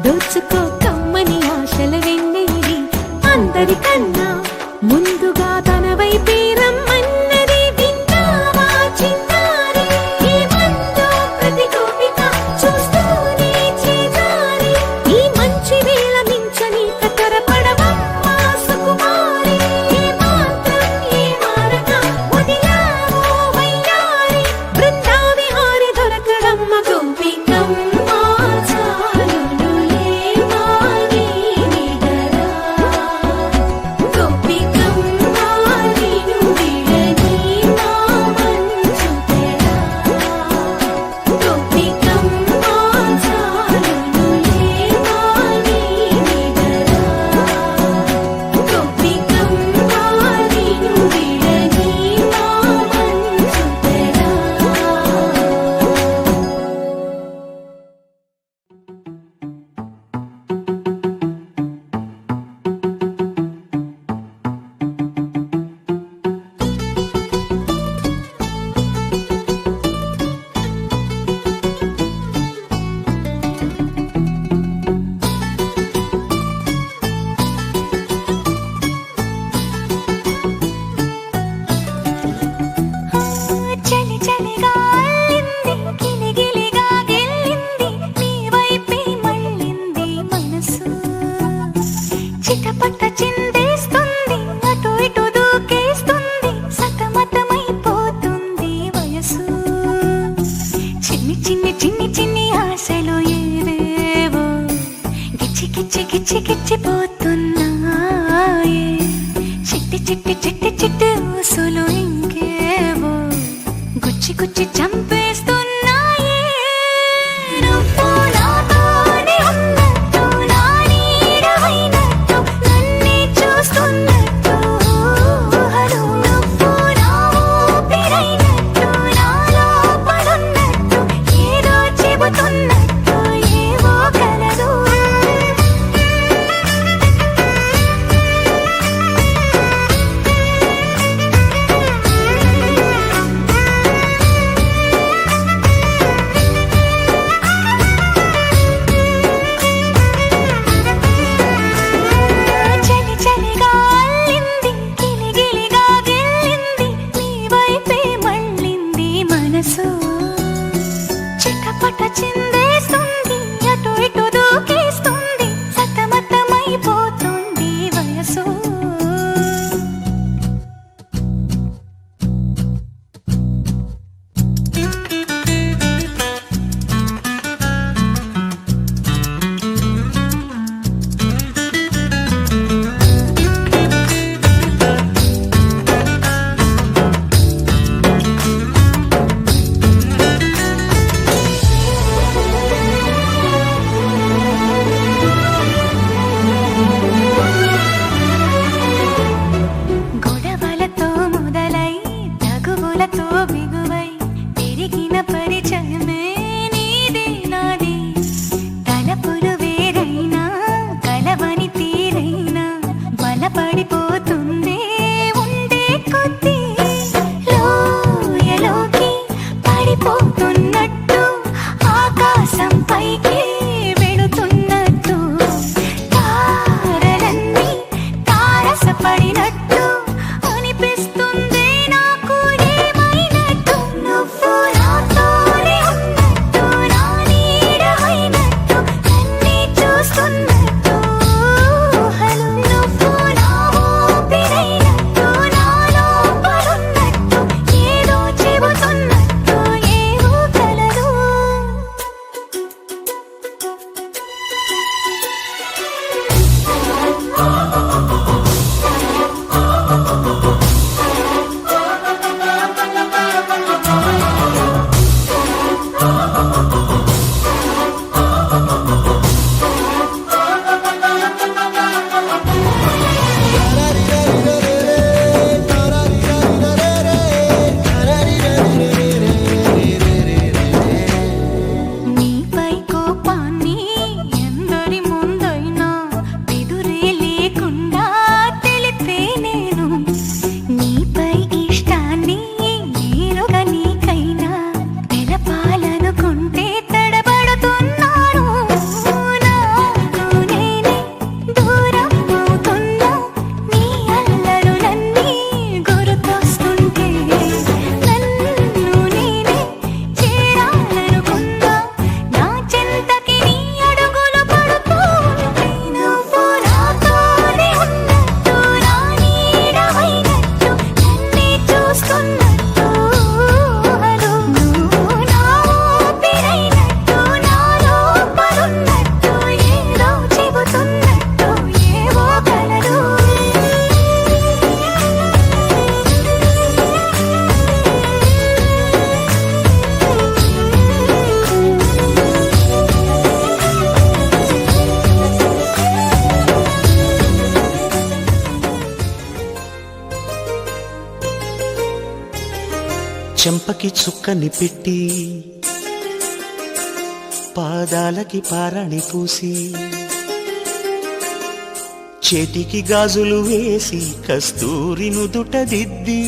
దోచుకో కమ్మని ఆశల వెన్నెలి అందరికన్నా ముందుగా తన వైపే రమ్మన్నది విన్నావా చిన్నారి ఈ మందో ప్రతి గోపిక చూస్తూనే చేజారి ఈ మంచి వేళ మించని కతరపడవమ్మా సుకుమారి ఏ మాత్రం ఏ మారక వదిలావో వయ్యారి బృందావిహారి దొరకడమ్మ గోపికమ్మ చాలులులే మాని నిదరా గోపికమ్మ నిను విడని మా మంచు తెరా గోపికమ్మ చాలులులే మాని నిదరా గోపికమ్మ నిను విడని మా మంచు తెరా. చలి చలిగా అల్లింది గిలిగిలిగా గెల్లింది నీ వైపే మళ్ళింది మనసు చిటపట చిందేస్తుంది అటు ఇటు దూకేస్తుంది సతమతమైపోతుంది వయసు చిన్ని చిన్ని చిన్ని చిన్ని ఆశలు ఏవేవో గిచ్చి గిచ్చి గిచ్చి గిచ్చిపోతున్నాయే చిట్టి చిట్టి చిట్టి చిట్టి ఊసులు ఇంకేవో గుచ్చి గుచ్చి చంపేస్తున్నాయే నువ్వు నాతోనే ఉన్నట్టు నా నీడవైనట్టు నన్నే చూస్తున్నట్టు ఊహలు నువ్వు నా ఊపిరైనట్టు నా లోపలున్నట్టు ఏదో చెబుతున్నట్టు ఏవో కలదు చెంపకి చుక్కని పెట్టి పాదాలకి పారాణి పూసి చేతికి గాజులు వేసి కస్తూరి నుదుట దిద్ది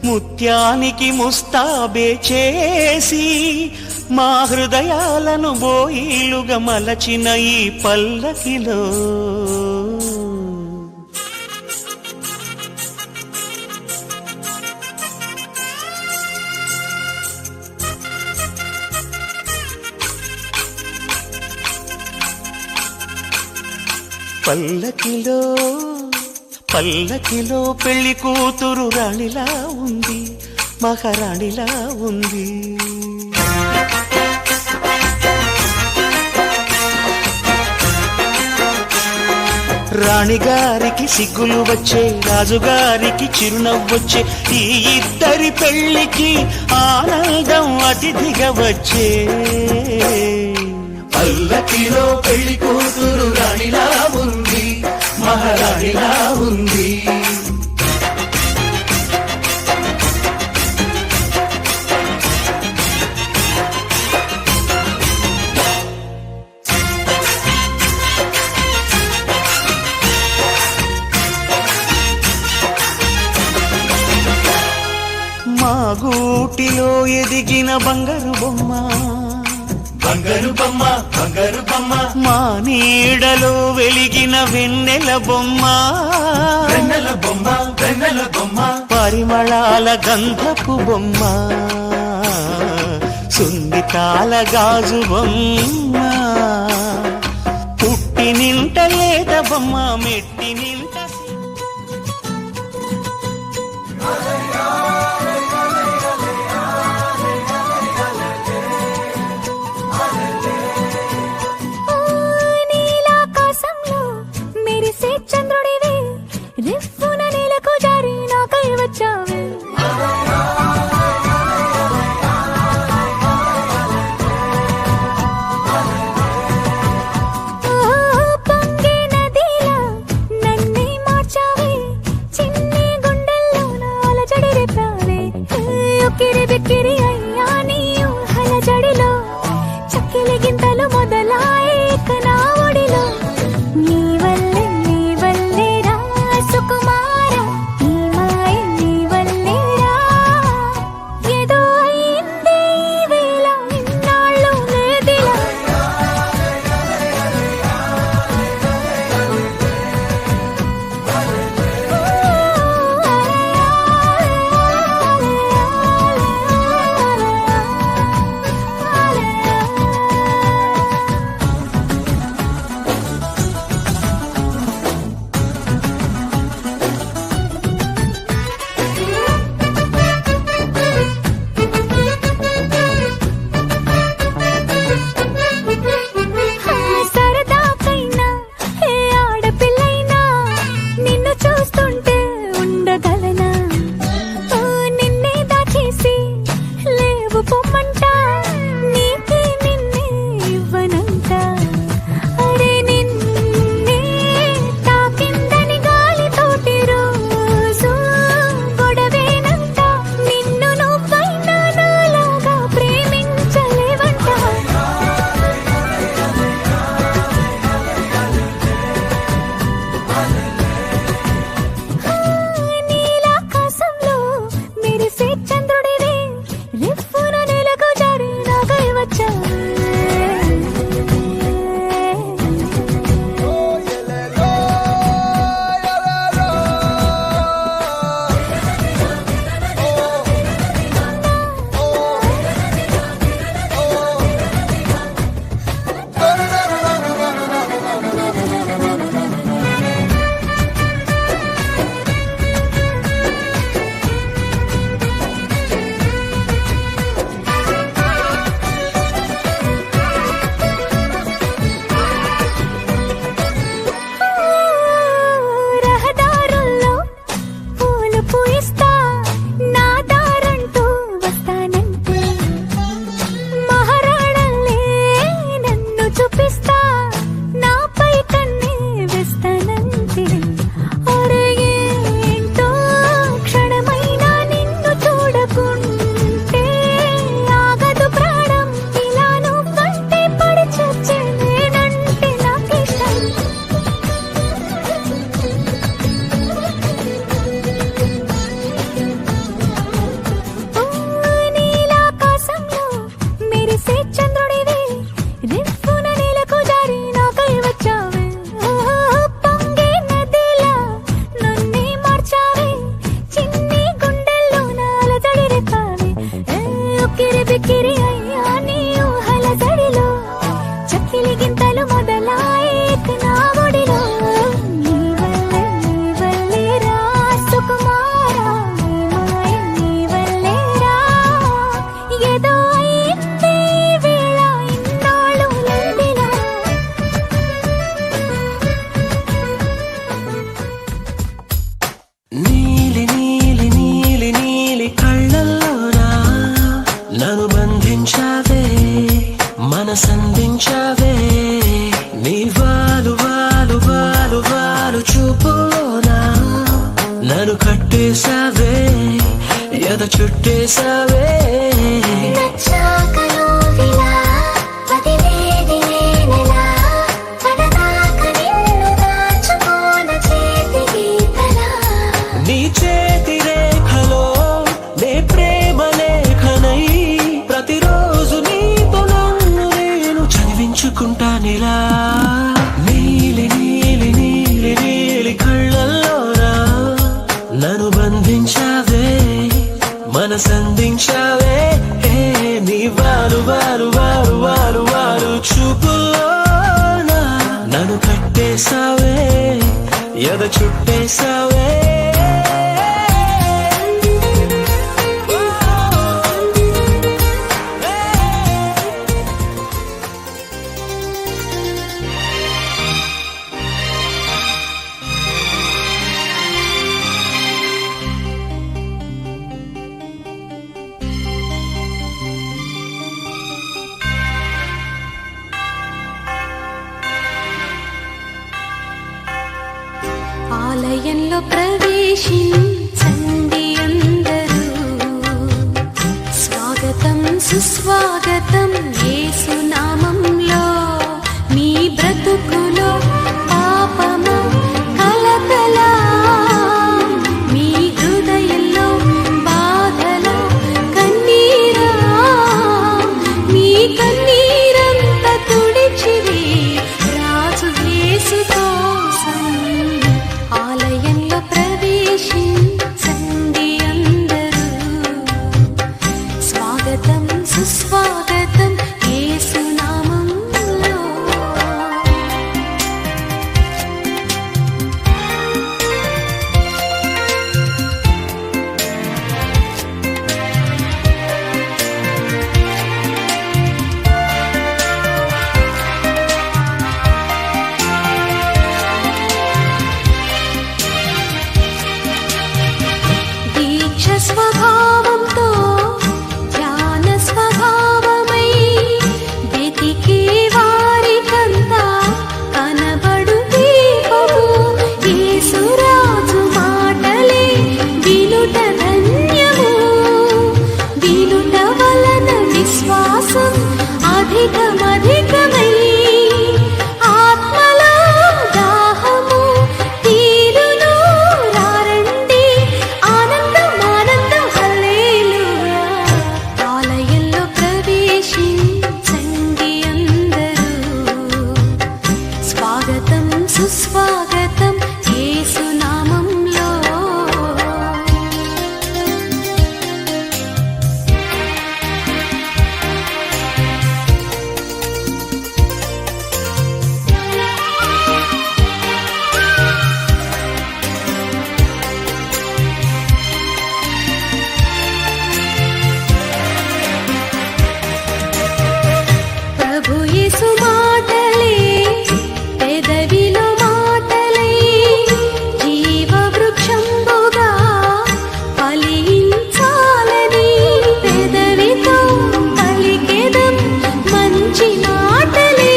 ముత్యానికి ముస్తాబే చేసి మా హృదయాలను బోయిలుగా మలచిన ఈ పల్లకిలో పల్లకిలో పల్లకిలో పెళ్లి కూతురు రాణిలా ఉంది, మహారాణిలా ఉంది. రాణిగారికి సిగ్గులు వచ్చే, రాజుగారికి చిరునవ్వొచ్చే, ఈ ఇద్దరి పెళ్లికి ఆనందం అతిథిగా వచ్చే. పల్లకిలో పెళ్లి కూతురు రాణిలా ఉంది, మహారాణిలా ఉంది. మా గూటిలో ఎదిగిన బంగారు బొమ్మ, బంగారు బొమ్మ, బంగారు బొమ్మ. మా నీడలో వెలిగిన వెన్నెల బొమ్మ, వెన్నెల బొమ్మ, వెన్నెల బొమ్మ. పరిమళాల గంధపు బొమ్మ, సున్నితాల గాజు బొమ్మ, పుట్టి నింట లేత బొమ్మ, మెట్టి నింట చంద్రుడివి రిఫ్ఫున నేలకు జారి నాకై వచ్చావే. పొంగే నదిలా నన్నే చుట్టేసావే. నచ్చాక నువ్విలా వదిలేది నేనెలా, కడదాకా నిన్ను దాచుకోన చేతి గీతలా. నీ చేతి రేఖలో నే ప్రేమ లేఖనై, ప్రతిరోజు నీతో నన్ను నేను చదివించుకుంటానిలా. నీలి నీలి నీలి నీలి కళ్ళల్లోరా నన్ను బంధించావే, మనసందించావే. నీ వారు వారు వారు వారు వారు చూపులోనా నన్ను కట్టేసావే, ఎద చుట్టేసావే. ఆలయంలో ప్రవేశించండి అందరూ, స్వాగతం సుస్వాగతం యేసు నామంలో. మీ బ్రతుకులో పాపము కలకల, మీ హృదయంలో బాధల కన్నీరా, మీ కన్నీరంత తుడిచిరి రాజు యేసు కోసం. ఆలయంలో ప్రవేశించండి అందరూ, స్వాగతం సుస్వాగతం యేసు నామంలో. దీక్ష స్వభావంతో ధ్యాన స్వభావమై వెతికే వారికంతా కనబడు దీపము. యేసురాజు మాటలే వినుట ధన్యము, వినుట వలన విశ్వాసం అధికమధికమై ఆత్మలో దాహము తీరును. రారండి ఆనందం ఆనందం హల్లెలూయా. ఆలయంలో ప్రవేశించండి అందరూ, స్వాగతం సుస్వాగతం యేసు నామంలో. ప్రభు యేసు మాటలే పెదవిలో మాటలై, జీవ వృక్షంబుగా ఫలించాలని పెదవితో పలికెదం మంచి మాటలే.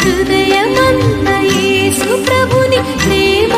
హృదయమంత యేసు ప్రభుని ప్రేమ